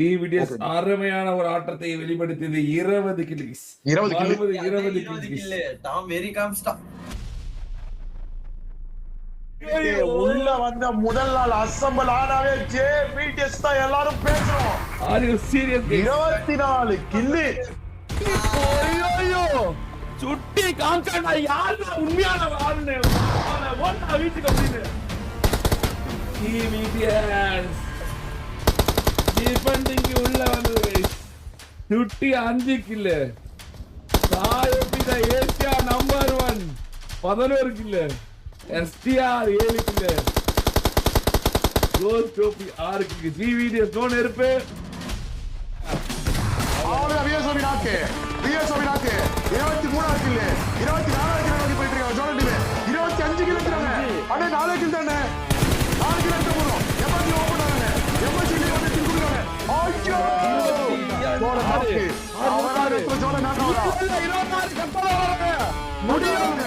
EVTS அருமையான ஒரு ஆட்டத்தை வெளிப்படுத்தியது. 20 கில்ஸ். 20 கில். டாம் வெரி காம்ஸ்டா. உள்ள வந்த முதல் நாள் அசெம்பிள் ஆனாவே JVTS தான் எல்லாரும் பேசுறோம். Are you serious? 24 கில்லு. ஐயோ சுட்டி காம்சாடா யாருடா உண்மையான ஆளுனே ஓடா வீட்டுக்கு அப்படினு. EVTS டிஃபெண்டிங் உள்ள வந்து சுட்டி 5 கில். சாயபிதா Asia number 1 11 kill. STR 7 kill. கோல் டோபி 6 கில். GVTS நோ நெருப்பு. ஆனா விஎஸ்ஓபி நாக்கு 23 கில் 24 கில் நோக்கி போயிட்டு இருக்காங்க ஜோன் டீம் 25 கில் எடுத்துறாங்க. அண்ணே 4 கில் தானே 4 கில் எடுத்து போறோம். எம்எஸ்சி ஓபன் ஆகுங்க. எம்எஸ்சி வந்து திருக்குறாங்க. ஐயோ ஜோன் நாக்கு அவராரு ஜோன் நாக்கு 26 கப்பல வராங்க. முடியும்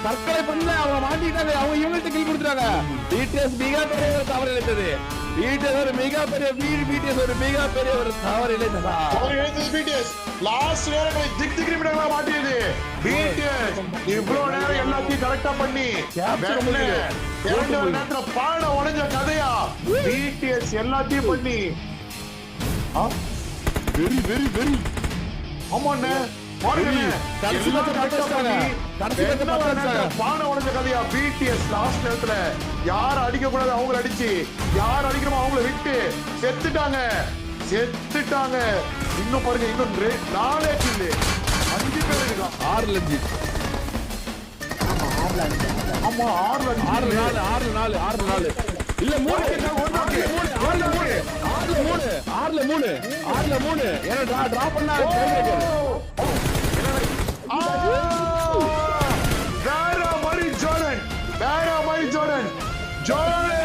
தற்கொலை பண்ணல அவங்க மாட்டிட்டாங்க. அவங்க இவங்களுக்கு கில் கொடுத்துறாங்க. BTS மிகப்பெரிய ஒரு தவறு இழைத்தது. BTS ஒரு மிகப்பெரிய ஒரு தவறு இழைத்ததா. BTS லாஸ்ட் நேரத்துல திக் நிமிடங்களா மாட்டியது. BTS இவ்வளவு நேரம் எல்லாத்தையும் கரெக்டா பண்ணி நேரத்துல பாட உடைஞ்ச கதையா. BTS எல்லாத்தையும் பண்ணி வெரி ஆமாண்ணே BTS லாஸ்ட் நேரத்துல யார் அடிக்க கூடாது அவங்கள அடிச்சு யார் அடிக்கிறோமோ அவங்கள விட்டு செத்துட்டாங்க. இன்னும் பாருங்க இன்னும் 4 கில் 5 பேர் இருக்கான். 6 ஆமா 6 இல்ல 3 ஏன்னா டிரா பண்ணா வேற மாதிரி ஜோர்டன்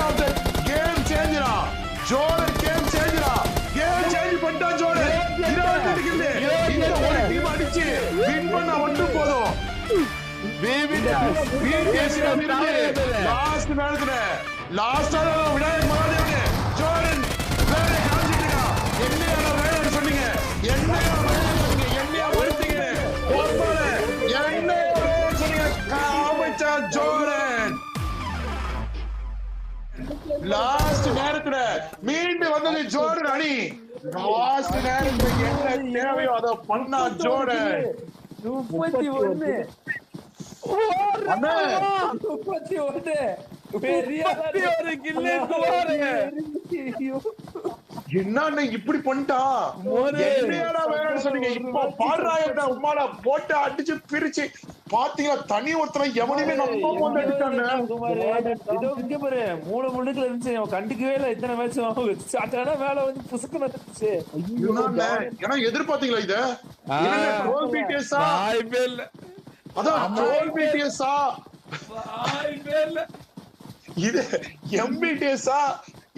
ஆஃப் தி கேம் சேஞ்சரா. கேம் சேஞ்ச் பண்ணிட்டா ஜோர்டன் 28 கில். இந்த ஒரு டீம் அடிச்சு வின் பண்ணா மட்டும் போதும். லாஸ்ட் நேரத்துல லாஸ்டா விநாயக் மகாதேவனே ஜோர்டன் வேற காமிச்சிட்டீங்க. என்னையா வேற சொன்னீங்க என்னையா வருத்தீங்க போறல என்னையா சொன்னீங்க காமிச்சா ஜோர்டன். லாஸ்ட் நேரத்துல மீண்டு வந்தது ஜோர்டன் அணி. லாஸ்ட் நேரத்துல என்ன தேவையோ அதை பண்ணா ஜோர்டன். 31 என்ன இப்படி பண்ணிட்டா சொன்னீங்க. இப்ப பாடுறாங்க உமால போட்டு அடிச்சு பிரிச்சு பாத்தீங்களா தனி ஒருத்தரை எவனையுமே நம்ம போட்டு அடிச்சாங்க. 3 முன்னுக்குள்ள இருந்துச்சு கண்டுக்கவே இல்லை. இத்தனை மேட்ச் மேல வந்து புசுக்குன்னு இருந்துச்சு. ஏன்னா எதிர்பார்த்தீங்களா இத இது MBTS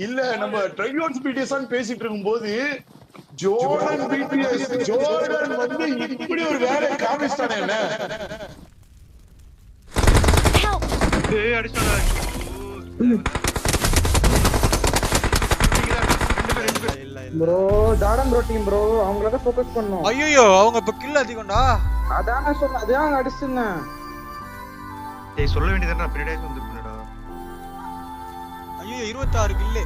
இல்ல நம்ம ட்ரையோன்ஸ் BTS பேசிட்டு இருக்கும்போது ஜோர்டன் BTS வந்து இப்படி ஒரு வேலை காமிச்சிட்டானே. என்ன bro Jordan bro team bro அவங்கள தான் ஃபோக்கஸ் பண்ணோம். ஐயோ அவங்க இப்ப கில் அதிகம்டா. அதானே சொன்ன அதான் அடிச்சுனேன். டேய் சொல்ல வேண்டியதுடா பின்னாடியே வந்துட்டடா. ஐயோ 26 கில்.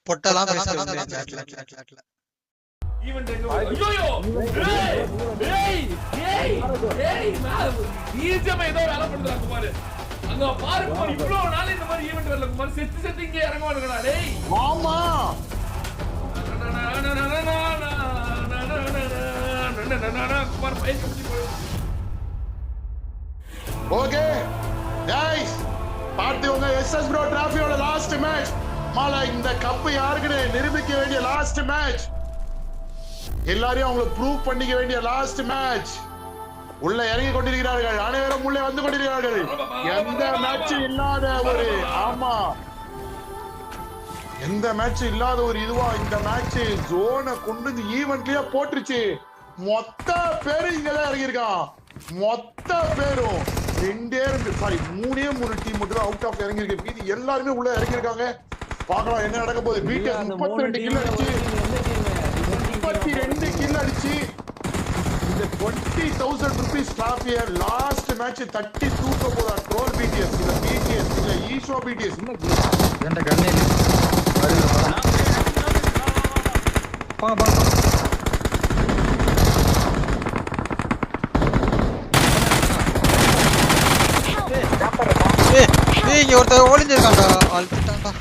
பொட்டலாம் பேசுறாங்க சாட்ல. ஈவென்ட் ஐயோ ஏய் ஈஜமே ஏதோ வேலை பண்றாங்க குமார். அங்க பாரு குமார் இவ்வளவு நாள் இந்த மாதிரி ஈவென்ட் வரல குமார். செத்து இங்க இறங்குவானுங்கடா டேய். ஆமா குமார் ஓகே गाइस பார்த்துங்க SS ப்ரோ டிராஃபியோட லாஸ்ட் மேட்ச். மாலா இந்த கப் யாருக்குன்னு நிரூபிக்க வேண்டிய லாஸ்ட் மேட்ச். எல்லாரையும் அவங்களை ப்ரூவ் பண்ணிக்க வேண்டிய லாஸ்ட் மேட்ச். உள்ள இறங்கி கொண்டிருக்கிறார்கள். அனைவரும் உள்ளே வந்து கொண்டிருக்கிறார்கள். எந்த மேட்ச் இல்லாத ஒரு எந்த மேட்ச் இல்லாத ஒரு இதுவா இந்த மேட்ச் ஜோனை கொண்டு இந்த ஈவென்ட்லயே போட்டுருச்சு. மொத்த பேரும் இங்கதான் இறங்கியிருக்கான். மொத்த பேரும் மூணே டீம் மட்டும் அவுட் ஆஃப் இறங்கி இருக்கு. மீதி எல்லாருமே உள்ள இறங்கி இருக்காங்க. பார்க்கலாம் என்ன நடக்க போகுது. பிடிஎஸ் 32 கில் அடிச்சு 32 கில் அடிச்சு இந்த 20,000 rupees டிராஃபியை லாஸ்ட் மேட்ச் தட்டி தூக்க போதா ட்ரோல் பிடிஎஸ். இல்ல பிடிஎஸ் இல்ல ஈஷோ பிடிஎஸ். என்கிட்ட கண்ணே இல்லை. போங்க இங்க ஒருத்தர் ஒளிஞ்சிருக்கான்டா. அழுத்திட்டான்டா.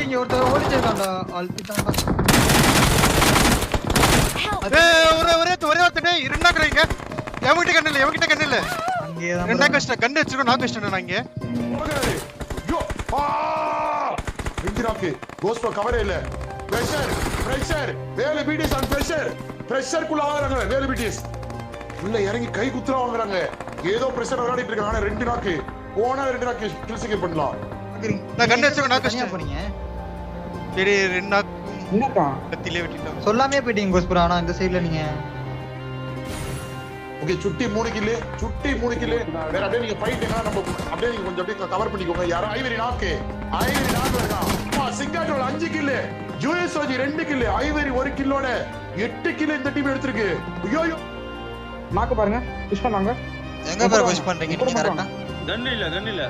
இங்க ஒருத்தர் ஒளிஞ்சிருக்கான்டா. அழுத்திட்டான்டா. ஒரே ஒருத்தனே இருந்தாக்கறீங்க. எவங்கிட்ட கண்ணு இல்ல. அங்கேயே ரெண்டா கஷ்டம் கண்ணு வச்சிருக்கோம். நான் கஷ்டம் நான் இங்க. யோ இன்ஜினாக்கு கோஸ்ட் கவரே இல்ல. பிரஷர் வேலை பிடிஎஸ் ஆன் பிரஷர் குள்ள ஆவறாங்க. வேலை பிடிஎஸ் உள்ள இறங்கி கை குத்துறா வாங்குறாங்க. ஏதோ பிரஷர் விளையாடிட்டு இருக்காங்க. ஆனா 2 நாக்கு போனா 2 நாக்கு கில்ஸிங் பண்ணலாம். நான் கண்ணு வச்சிருக்கோம். நான் கஷ்டம் போறீங்க. சரி 2 நாக்கு என்னக்கா கத்திலே வெட்டிட்டோம். சொல்லாமே போயிட்டீங்க கோஸ்புரா. ஆனா இந்த சைடுல நீங்க ஓகே சுட்டி 3 கில்லு வேற அப்படியே நீங்க ஃபைட்டுங்க. நம்ம அப்படியே நீங்க கொஞ்சம் அப்படியே கவர் பண்ணிக்கோங்க. யாரோ ஐவரி நாக்கு இருக்கான். சிங்காட்டோட 5 கில்லு, யூஎஸ்ஓஜி 2 கில்லு, ஐவரி 1 கில்லோட 8 கில்லு இந்த டீம் எடுத்திருக்கு. ஐயோ நாக்கு பாருங்க புஷ் பண்ணாங்க. எங்க பேர் புஷ் பண்றீங்க நீங்க கரெக்ட்டா? கன் இல்ல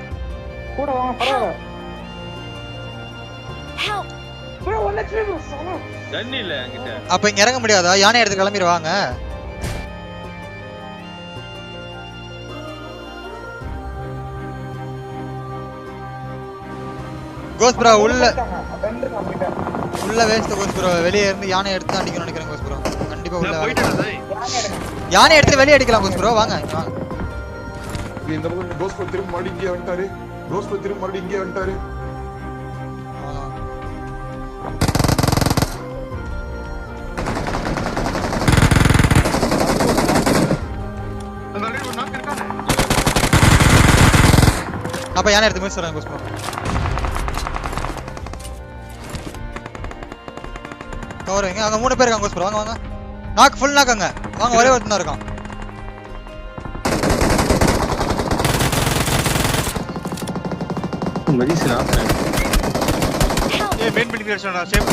கூட வாங்க பரவாயில்ல. bro one HP bro சாவா. கன் இல்ல என்கிட்ட. அப்ப இங்க இறங்க முடியாதா? யானை எடுத்து கிளம்பிர வாங்க. கோஸ் ப்ரோ உள்ள வேஸ்ட். கோஸ் ப்ரோ வெளிய இருந்து யானை எடுத்து அடிக்கணும் நினைக்கிறேன். கோஸ் ப்ரோ கண்டிப்பா உள்ள யானை எடுத்து வெளிய அடிக்கலாம். கோஸ் ப்ரோ வாங்க. இந்த பக்கம் கோஸ் ப்ரோ திரும்ப மறுபடியும் இங்கே வந்துட்டாரு. அப்ப யானை எடுத்து மிஸ் சொல்றேன். கோஸ் ப்ரோ கவர் வைங்க. அங்க 3 பேர் இருக்காங்க. கோஸ் ப்ரோ வாங்க. நாக் ஃபுல் நாக்காங்க. வாங்க ஒரே ஒருத்தன் தான் இருக்கான். மதிசனா மெயின் பில்டிங் ஏறிச்சா சேஃப்.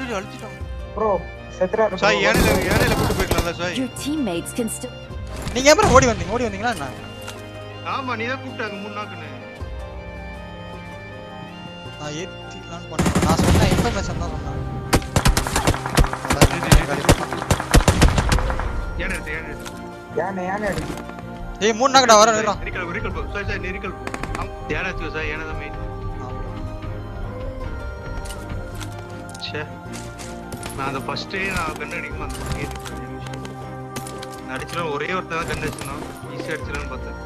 வீடியோ அழுத்திட்டோம். bro செத்ரா சாய் ஏனையில கூட்டி போயிடலாம்ல Sai. Your teammates can still. நீங்க எப்பறம் ஓடி வந்தீங்களா என்ன? ஆமா நீ தான் கூப்பிட்டாங்க 3 நாக்குன்னு. நான் ஏத்திலாம் பண்ணேன். நான் சொன்ன இன்ஃபர்மேஷன் தான் சொன்னேன். யானை அடி. ஏய் 3 நாக்குடா வர நிறா. ரிகல் போ. சாய் நீ ரிகல் போ. யானை அடிச்சு சாய் யானை தான் மெயின். ச்சே நான் அந்த ஃபர்ஸ்ட் நான் கண்ணு அடிக்குமா நான் அடிச்சல ஒரே ஒருத்தன் தான் கண்ணு அடிச்சனா. ஈஸி அடிச்சலன்னு பார்த்தேன்.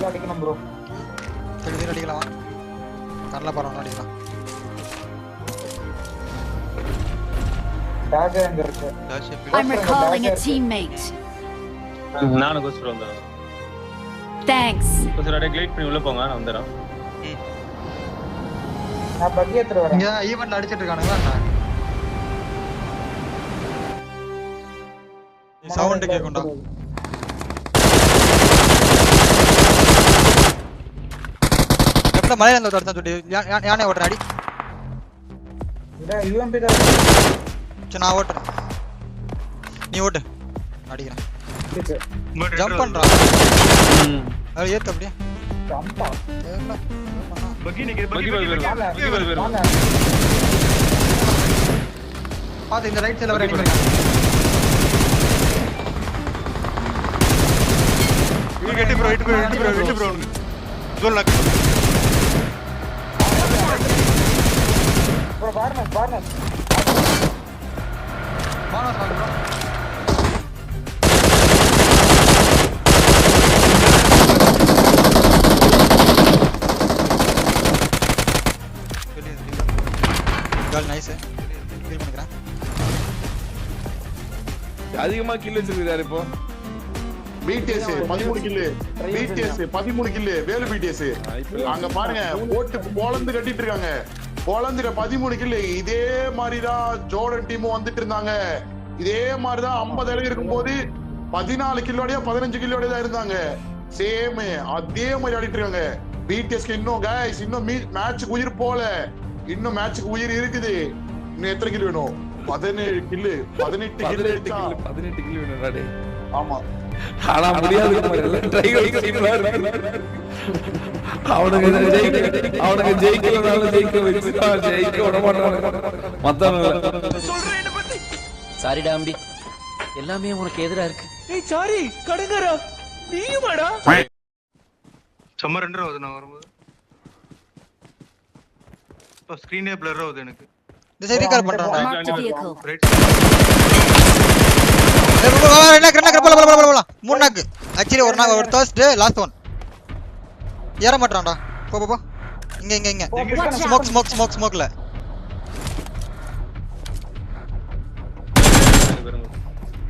அடிக்கணும் bro. சரி அடிக்கலாம். கண்ணல பரவாயில்லை அடிக்கலாம். டாக் எங்க இருக்கு? I'm recalling a teammate. நானும் கோஸ் ப்ரோ வந்தேன். Thanks. கோஸ் ப்ரோ கிளிக் பண்ணி உள்ள போங்க. நான் வந்துறேன். நான் பக்கி எடுத்து வரேன். இங்க ஈவென்ட்ல அடிச்சிட்டு இருக்கானுங்க என்ன? சவுண்ட் கேக்கும்டா. எப்பல மலையில இருந்து ஒருத்தன் சுட்டி யானை ஓட்ற அடி. இத UMP தான். சரி நான் ஓட்றேன். நீ ஓட்டு. அடிக்கிறேன். இருக்கு. ஜம்ப் பண்றா. அது ஏத்து அப்படியே. ஜம்பா. ஏறல. பக்கி நிக்கு பக்கி வாங்க. பாத்து இந்த ரைட் சைடுல வர அடி பாருங்க. இங்க கெட்டி bro. Zone lock. bro barnes. வாங்க ப்ரோ. Call nice. ஃபீல் பண்ணிக்கிறேன். அதிகமா கில் வச்சிருக்காரு இப்போ. பிடிஎஸ் 13 கில்லு வேலு பிடிஎஸ் அங்க பாருங்க போட்டு போலந்து கட்டிட்டு இருக்காங்க. போலந்துல 13 கில்லு. இதே மாதிரிதான் ஜோர்டன் டீமும் வந்துட்டு இருந்தாங்க. இதே மாதிரிதான் 50 இடம் இருக்கும்போது 14 கில்லோடய 15 கில்லோடய தான் இருந்தாங்க. சேம் அதே மாதிரி ஆடிட்டு இருக்காங்க. பிடிஎஸ்க்கு இன்னும் गाइस இன்னும் மேட்ச்க்கு உயிர் போல. இன்னும் மேட்ச்க்கு உயிர் இருக்குது. இன்னும் எத்தனை கில் வேணும்? 17 கில். 18 கில் வேணும்டா டேய். ஆமா. ஆனா முடியாது அவனுக்கு ஜெயிக்கலனாலும் ஜெயிக்க விட மாட்டாங்க மத்தவங்க. சாரிடா அம்பி, எல்லாமே உனக்கு எதிரா இருக்கு. ஏய் சாரி கடங்கரா நீயுமாடா? சும்மா 2 ஆகுது நான் வரும்போது. இப்போ ஸ்கிரீனே பிளர் ஆகுது எனக்கு. இந்த சைடு ரீகால் பண்றான்டா. Marked a vehicle. போலாம் 3 நாக்கு. ஆக்சுவலி ஒரு நாக்கு, ஒரு தர்ஸ்ட், லாஸ்ட் ஒன். ஏற மாட்டான்டா. போ. இங்க. ஸ்மோக்ல.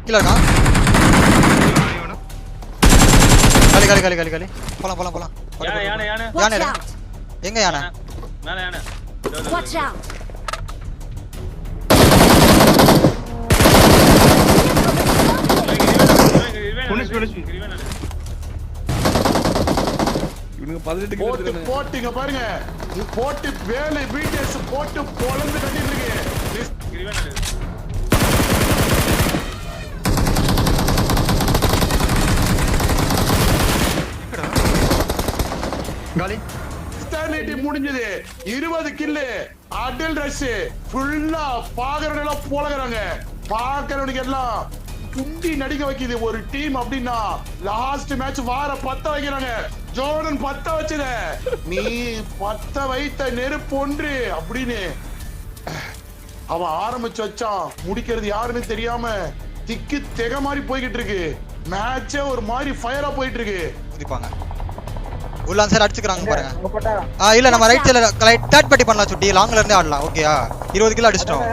கீழ இருக்கான். காலி. போலாம். யானை Watch out. எங்க யானை? மேல யானை. Watch out. இவனுக்கு 18 கில் போட்டு போட்டுங்க பாருங்க. இது போட்டு வேலை பிடிஎஸ் போட்டு பொளந்து கட்டிட்டு இருக்கு. காலி. ஸ்டாலிட்டி முடிஞ்சது. 20 கில். அடல் ரஷ் ஃபுல்லா பாக்குறவங்க போலகறாங்க. பாக்குறவனுக்கு எல்லாம் குண்டி நடிக்க வைக்குது ஒரு டீம் அப்படின்னா. லாஸ்ட் மேட்ச் வார 10 வைக்கிறாங்க. ஜோர்டன் 10 வச்சத நீ 10 வைத்த நெருப்பு ஒன்று அப்படின்னு அவன் ஆரம்பிச்சு வச்சான். முடிக்கிறது யாருன்னு தெரியாம திக்கு தெக மாதிரி போய்கிட்டு இருக்கு. மேட்சே ஒரு மாதிரி ஃபயரா போயிட்டு இருக்கு. குதிப்பாங்க. உள்ள சார் அடிச்சுக்கறாங்க பாருங்க. இல்ல நம்ம ரைட் சைடுல தேர்ட் பார்ட்டி பண்ணலாம் சுட்டி. லாங்ல இருந்து ஆடலாம். ஓகேயா? 20 கிலோ அடிச்சிட்டோம்.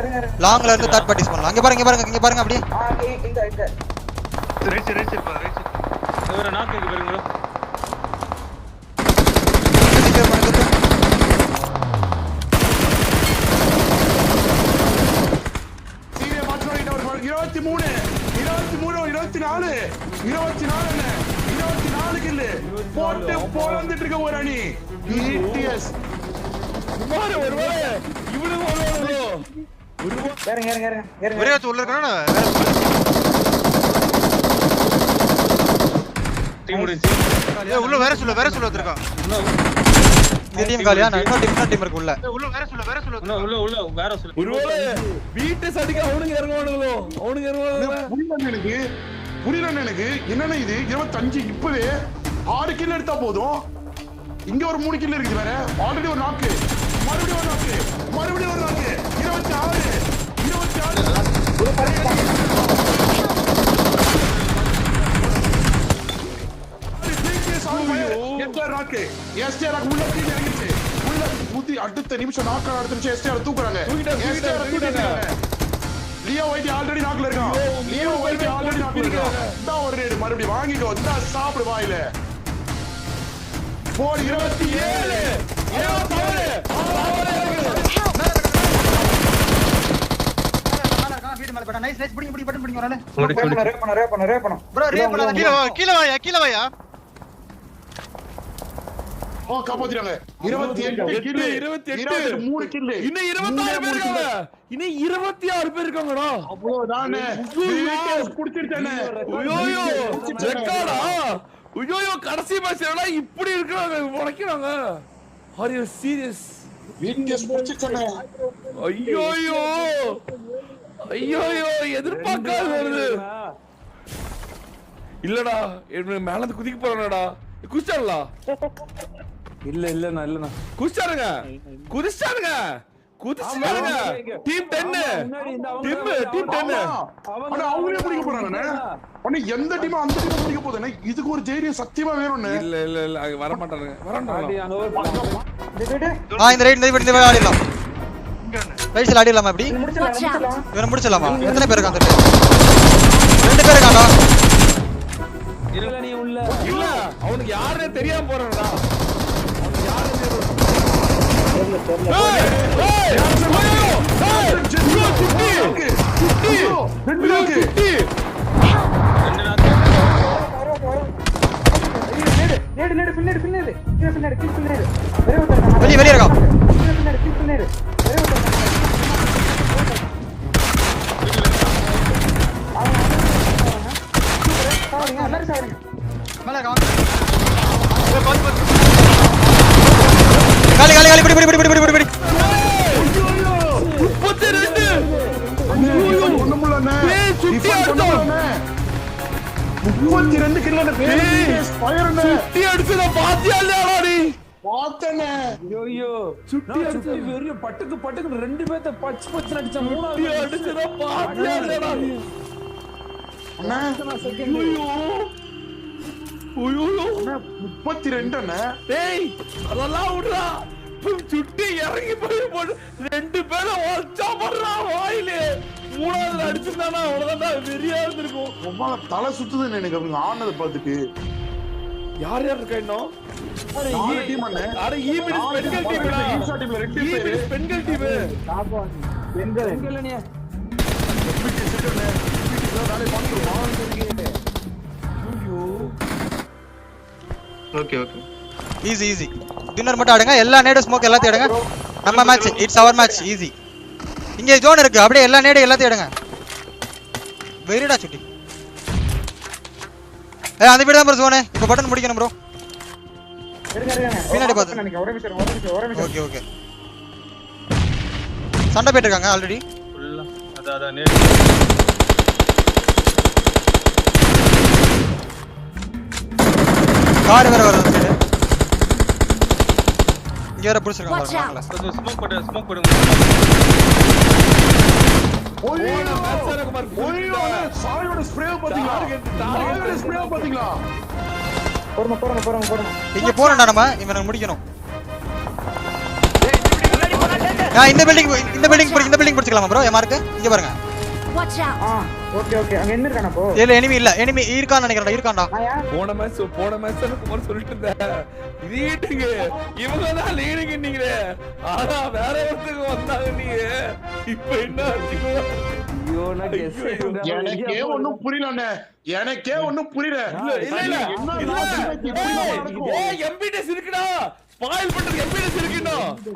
லாங்ல இருந்து தேர்ட் பார்ட்டிஸ் பண்ணலாம். இங்க பாருங்க அப்படியே. ரைட் பா. ஒரு நாக்கு இங்க பாருங்க. சீரிய மாற்றோட 23 24 கில் போட்டு போலந்துட்டு இருக்க ஒரு அணி. பிடிஎஸ் குமார் ஒருவேளை இவனுக்கு ஒரே ஆச்சு உள்ள இருக்கானே. டீம் முடிஞ்சு. உள்ள வேற சொல்ல வந்திருக்கான். இந்த டீம் காலியா? நான் இன்னொரு டீம் இருக்கு உள்ள. உள்ள வேற சொல்ல உள்ள வேற சொல்ல. ஒருவேளை வீட்டை அடிக்க அவனுக்கு இறங்குவானுங்களோ? புரியல எனக்கு. என்னன்னா இது 25 இப்பவே 6 கில் எடுத்தா போதும். இங்க ஒரு 3 கில் இருக்குது வேற. ஆல்ரெடி ஒரு நாக்கு. மறுபடியும் ஒரு நாக்கு. 26 அடுத்த நிமிஷம் நாக்க அடுத்த எஸ்டிஆர் தூக்குறாங்க. லியோ வைட்டி ஆல்ரெடி நாக்குல இருக்கான். ஒரு ரேடு மறுபடியும் வாங்கிக்கோ. இந்த சாப்பிடு வாயில. 27 கீழ வாயா. காப்பாத்திட்டாங்க. 28 கில். 23 கில். இன்னும் 26 பேர் இருக்காங்க. இன்னும் 26 பேர் இருக்காங்கடா. அவ்வளவுதானே. குடிச்சிட்டானே. ஐயோ ரெக்கார்டா. ஐயோ கடைசி மேட்ச்ல இப்படி இருக்காங்க உடைக்கறாங்க. Are you serious? பிடிஎஸ் குடிச்சிட்டானே. ஐயோ எதிர்பார்க்காத வருது. இல்லடா என்ன மேல இருந்து குதிக்க போறானடா. குதிச்சாங்களா? இல்லண்ணா குதிச்சாருங்க. டீம் 10 ஆனா அவங்களே பிடிக்க போறாங்கண்ணே. ஆனா எந்த டீம் அந்த டீம் பிடிக்க போகுதுண்ணே. இதுக்கு ஒரு தைரியம் சத்தியமா வேணும்ண்ணே. இல்ல அங்க வர மாட்டானுங்க. இந்த ரைட் ஆடிடலாம். ரைட் சைடு ஆடிடலாமா? எப்படி Watch out. இவனை முடிச்சிடலாமா? எத்தனை பேர் இருக்காங்க? 2 பேர் இருக்காண்டா. இல்ல அவனுக்கு யாருன்னே தெரியாம போறானடா. நேடு பின்னாடி கீழ பின்னாடி ஒரே ஒருத்தன் வெளிய இருக்கான். கீழ பின்னாடி ஒரே ஒருத்தன் சாவறீங்க எல்லாரும் சாவறீங்க மேல இருக்கான். காலி பிடி. 32 கிலோ ஃபயர்னு சுத்தி அடிச்சத பாத்தியாலடா நீ பார்த்தனே ஐயோ சுட்டி வெறிய பட்டுக்கு ரெண்டு பேத்த பச்சு அடிச்ச சுத்தி அடிச்சத பாத்தியாலடா நீ அண்ணா ஐயோ 32 அண்ணா டேய் அதெல்லாம் விடுடா சுட்டி இறங்கி போய் ரெண்டு பேரும் வச்சா பண்றா வாயில மூணாவது அடிச்சிருந்தானா அவ்வளவுதான்டா வெறியா இருந்திருக்கும் ரொம்ப தலை சுத்துதுன்னு எனக்கு அவங்க ஆனதை பார்த்துட்டு யார் இருக்கா இன்னும் நாலு டீம் அண்ணே அட ஈபிடி பெண்கள் டீம்டா ஈசா டீம்ல ரெண்டு பேர் ஈபிடி பெண்கள் டீம் பாப்பா பெண்கள் நீ ஓகே ஈஸி டின்னர் மட்டும் ஆடுங்க. எல்லா நேடு ஸ்மோக் எல்லாத்தையும் எடுங்க. நம்ம match it's our match easy. இங்க ஜோன் இருக்கு. அப்படியே எல்லா நேடு எல்லாத்தையும் எடுங்க. வெரிடா சுட்டி. அந்த வீடு தான் ப்ரோ ஜோன். இப்போ பட்டன் முடிக்கணும் ப்ரோ. இருங்க பின்னாடி பாத்து. ஒரே நிமிஷம் ஓகே சண்டை போயிட்டு இருக்காங்க ஆல்ரெடி. ஃபுல்லா அதான் நேடு கார் வேற வருது சைடு. இங்க வேற புடிச்சிருக்காங்க Watch out. பாருங்க. கொஞ்சம் ஸ்மோக் போடுங்க ஓய்யோ மேட்சரகுமார் ஓய்யோ சாயோட ஸ்ப்ரே பாத்தீங்களா போறோம் இங்க போறோம்டா நம்ம இவனை முடிக்கணும். இந்த பில்டிங் பிடிச்சிக்கலாமா ப்ரோ? எமா இருக்கு இங்க பாருங்க. Watch out. ஓகே அங்க என்ன இருக்கானே போ இல்ல எனிமி இருக்கான்னு நினைக்கிறேன். இருக்கான்டா. போன மேட்ச் குமார் சொல்லிட்டு இருந்த லீடிங் இவங்க தான் லீடிங் நீங்களே ஆனா வேற ஒருத்தங்க வந்தாங்க நீங்க இப்ப என்ன ஆச்சுக்கோ ஐயோ நான் கெஸ் எனக்கே ஒண்ணும் புரியலண்ணே எனக்கே ஒண்ணும் புரியல இல்ல எம்பிடிஎஸ் இருக்குடா ஸ்பாயில் பண்றது எம்பிடிஎஸ் இருக்குடா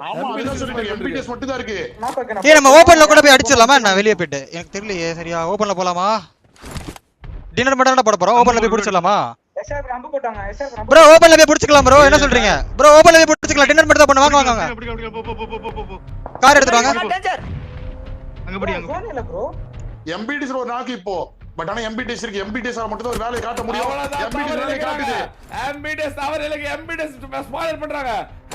ஆமா அதான் சொல்லிட்டேன் எம்பிடிஎஸ் மட்டும் தான் இருக்கு ஏய் நம்ம ஓபன்ல கூட போய் அடிச்சிரலாமா? நான் வெளிய போயிட்டு எனக்கு தெரியலையே சரியா. ஓபன்ல போலாமா? டின்னர் மட்டும் தான் போட போறோம். ஓபன்ல போய் புடிச்சிரலாமா? எஸ்ஆர் நம்ப போட்டாங்க ப்ரோ ஓபன்ல போய் புடிச்சிக்கலாம் ப்ரோ. என்ன சொல்றீங்க ப்ரோ? ஓபன்ல போய் புடிச்சிக்கலாம். டின்னர் மட்டும் தான் பண்ணுவாங்க. வாங்க போ கார் எடுத்து வாங்க. அங்க படி ஜோன் இல்ல ப்ரோ எம்பிடிஎஸ் ஒரு நாக்கு இப்போ பட் ஆனா எம்பிடிஎஸ் இருக்கு எம்பிடிஎஸ் மட்டும் தான் ஒரு வேலையை காட்ட முடியும் எம்பிடிஎஸ் வேலையை காட்டுது எம்பிடிஎஸ் அவர் இல்ல எம்பிடிஎஸ் ஸ்பாயிலர் பண்றாங்க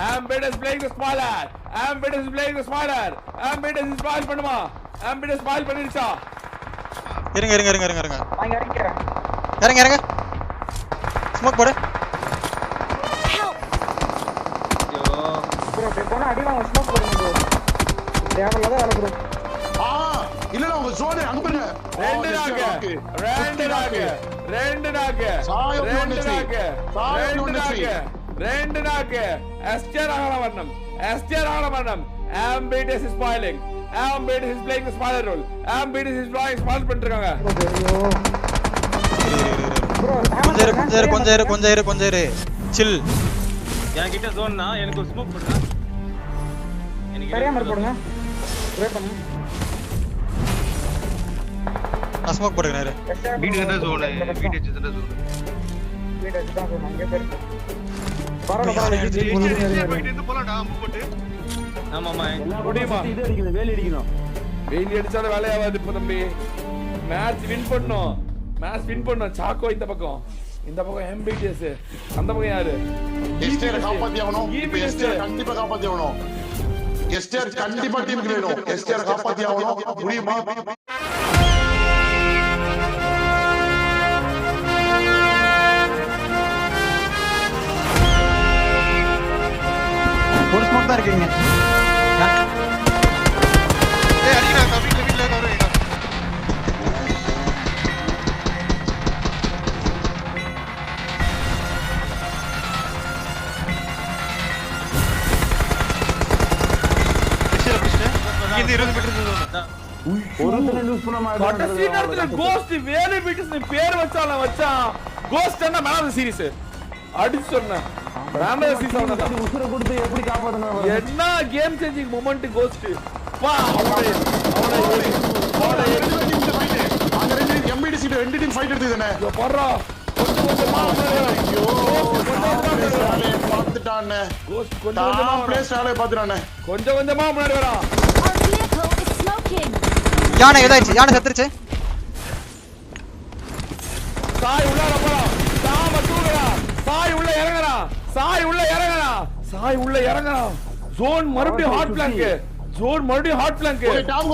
MBTS playing the spoiler MBTS playing the spoiler MBTS spoil பண்ணுமா எம்பிடிஎஸ் ஸ்பாயில் பண்ணிருச்சா இருங்க வாங்க அடிக்கறேன் இறங்க ஸ்மோக் போடு. ப்ரோ போனா அடி வாங்க ஸ்மோக் போடுங்க ப்ரோ தேவலத வேலை ப்ரோ இல்ல உங்க ஜோன் அங்க பாருங்க ரெண்டு நாக்கு எஸ்டிஆர் ஆகலாம் MBTS is spoiling MBTS is playing the spoiler role MBTS is spoil பண்ணிருக்காங்க ப்ரோ கொஞ்சம் இரு சில். என்கிட்ட ஜோன்னா எனக்கு ஒரு ஸ்மோக் போடுங்க சரியா மாதிரி போடுங்க ப்ரே பண்ணு நான் ஸ்மோக் போடுறேன். வீடு தான் ஜோன் வீடு வச்சு தான் ஜோன் வீடு தான் ப்ரோ அங்க போயிருக்கு பரவாயில்ல போலாம்டா அம்பு போட்டு ஆமாமா முடியுமா இது அடிக்கணும் வேலி அடிக்கணும் வெயில் அடிச்சாலும் வேலையாவாது இப்போ தம்பி. மேட்ச் வின் பண்ணோம் சாக்கோ இந்த பக்கம் எம்பிடிஎஸ் அந்த பக்கம் யாரு? எஸ்டிஆர் காப்பாத்தி ஆகணும் இப்போ எஸ்டிஆர் கண்டிப்பா காப்பாத்தி ஆகணும் எஸ்டிஆர் கண்டிப்பா டீமுக்கு வேணும் எஸ்டிஆர் காப்பாத்தி ஆகணும் முடியுமா ஒரு ஸ்மோக் தான் இருக்கீங்க. ஏய் அடிடா வீட்ல கவரே இங்க 20 மீட்டர் தூரம் ஒருத்தனை லூஸ் பண்ண கடைசி நேரத்துல கோஸ்ட் வேலை பீட்டஸ் பேர் வச்சான் கோஸ்ட் என்ன மேல சீரிஸ் அடிச்சு சொன்னேன் ராமதா சீசன் உசுர கொடுத்து எப்படி காப்பாத்தணும் என்ன கேம் சேஞ்சிங் மொமெண்ட் கோஸ்ட் பா அவனை அங்க ரெண்டு எம்பிடி சீட் ரெண்டு டீம் ஃபைட் எடுத்துதானே போறா கொஞ்சமா ஐயோ பாத்துட்டானே கோஸ்ட் கொஞ்சமா பிளேஸ் வேலைய பாத்துட்டானே கொஞ்சமா முன்னாடி வரா Our vehicle is smoking. யானை ஏதாச்சு யானை செத்துருச்சு சாய் உள்ள போறா சாம தூக்குறா சாய் உள்ள இறங்குறா ஜோன் மறுபடியும் ஹாட் பிளாங்க் ஓகே டாம்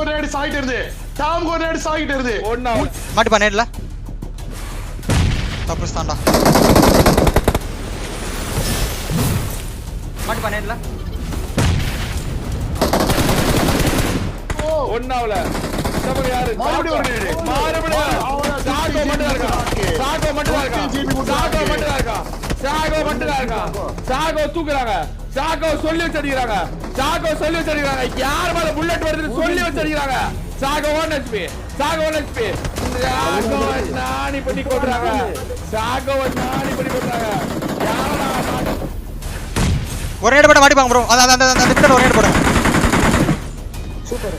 கோனேட் சாயிட்டு இருந்து ஒண்ணா மாட்டி பண்ணேடல தப்புஸ்தான்டா மாட்டி பண்ணேடல ஒண்ணாவல நம்ம யாரு மறுபடியும் சாகோ மட்டும் இருக்கா சாகோ தூக்குறாங்க சாகோ சொல்லி வச்சிருக்காங்க யார் மேல புல்லட் வருதுன்னு சொல்லி வச்சிருக்காங்க சாகோ 1 HP சாகோ நானி பண்ணி கொட்றாங்க ஒரு நேடு போட மாட்டிப்பாங்க ப்ரோ அந்த டிக்கெட் ஒரு நேடு போடுங்க சூப்பர்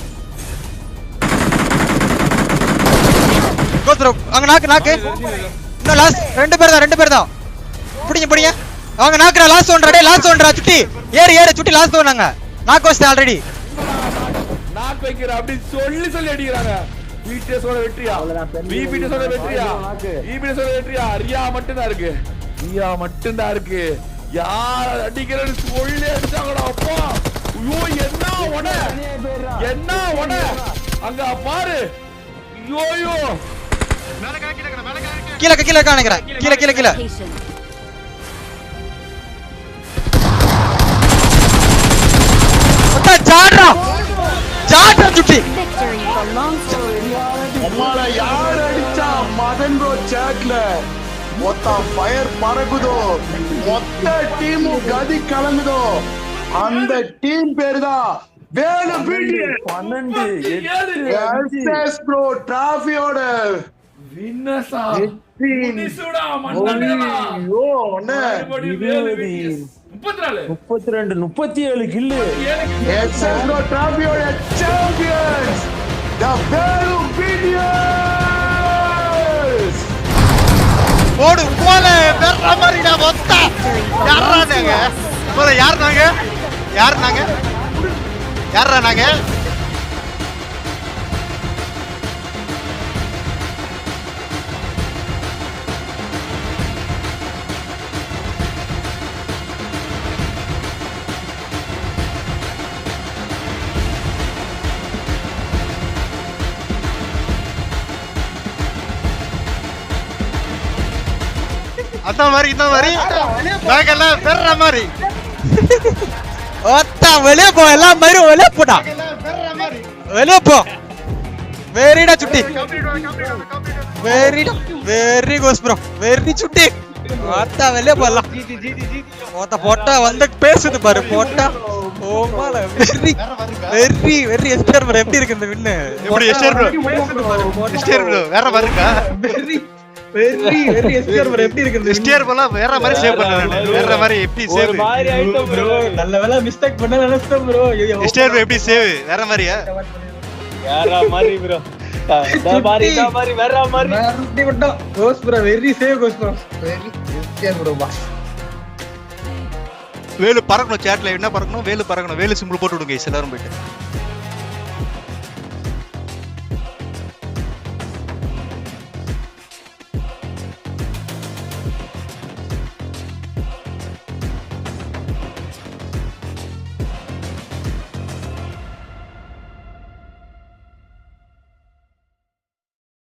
கோத்ரோ அங்க நாக்கு இன்னும் லாஸ்ட் ரெண்டு பேர் தான் பிடிங்க அவங்க நாக்குற லாஸ்ட் ஒன்றா சுட்டி ஏறு சுட்டி லாஸ்ட் ஒன்றாங்க நாக்கு வச்சு ஆல்ரெடி நாக்கு வைக்கிற அப்படி சொல்லி அடிக்கிறாங்க பிடிஎஸோட வெற்றியா பிபிடிஎஸோட வெற்றியா ரியா மட்டும்தான் இருக்கு யார் அடிக்கிறன்னு சொல்லி அடிச்சாங்கடா அப்பா ஐயோ என்ன உட அங்க பாரு ஐயோ கீழே நினைக்கிறேன் கீழே Location. ஜாட்ரா சுட்டி Victory belongs to அம்மால யார் அடிச்சா மதன் ப்ரோ சாட்ல மொத்த ஃபயர் பறக்குதோ மொத்த டீம் கதி கலங்குதோ அந்த டீம் பேரு தான் வேலு பிடிஎஸ் 12 எஸ்எஸ் ப்ரோ டிராஃபியோட வின்னஸா வெற்றி. புடிசுடா மண்டடா ஐயோ அண்ணே 32 37 கில்லு எஸ்எஸ் ப்ரோ டிராஃபியோட சாம்பியன்ஸ் தி வேலு பிடிஎஸ் போடு போல வேற மாதிரிடா மொத்தா யாரா நாங்க அந்த மாதிரி இந்த மாதிரி நாங்கெல்லாம் பெற மாதிரி ஒத்தா வெளியே போ எல்லாம் மாதிரி வெளியே போடா வெளியே போ வெரிடா சுட்டி வெரி கோஸ் ப்ரோ வெரி சுட்டி ஒத்தா வெளியே போலாம் ஒத்த போட்டா வந்து பேசுது பாரு போட்டா ஓமால வெரி எஸ்டர் ப்ரோ எப்படி இருக்கு இந்த வின்னு எப்படி எஸ்டர் ப்ரோ வேற பாருங்க வெரி எஸ்டர் ப்ரோ எப்படி இருக்கு எஸ்டர் ப்ரோ வேற மாதிரி சேவ் பண்ணல வேற மாதிரி எப்படி சேவ் ஒரு மாதிரி ஐட்டம் ப்ரோ நல்ல வேளை மிஸ்டேக் பண்ண நினைச்சேன் ப்ரோ எஸ்டர் ப்ரோ எப்படி சேவ் வேற மாதிரியா வேற மாதிரி ப்ரோ வேற மாதிரி கோஸ் ப்ரோ வெரி சேவ் கோஸ் ப்ரோ வெரி எஸ்கேர் ப்ரோ பாஸ் வேலு பறக்கணும் சேட்ல என்ன பறக்கணும் வேலு சிம்பிள் போட்டு விடுங்க எல்லாரும் போயிட்டு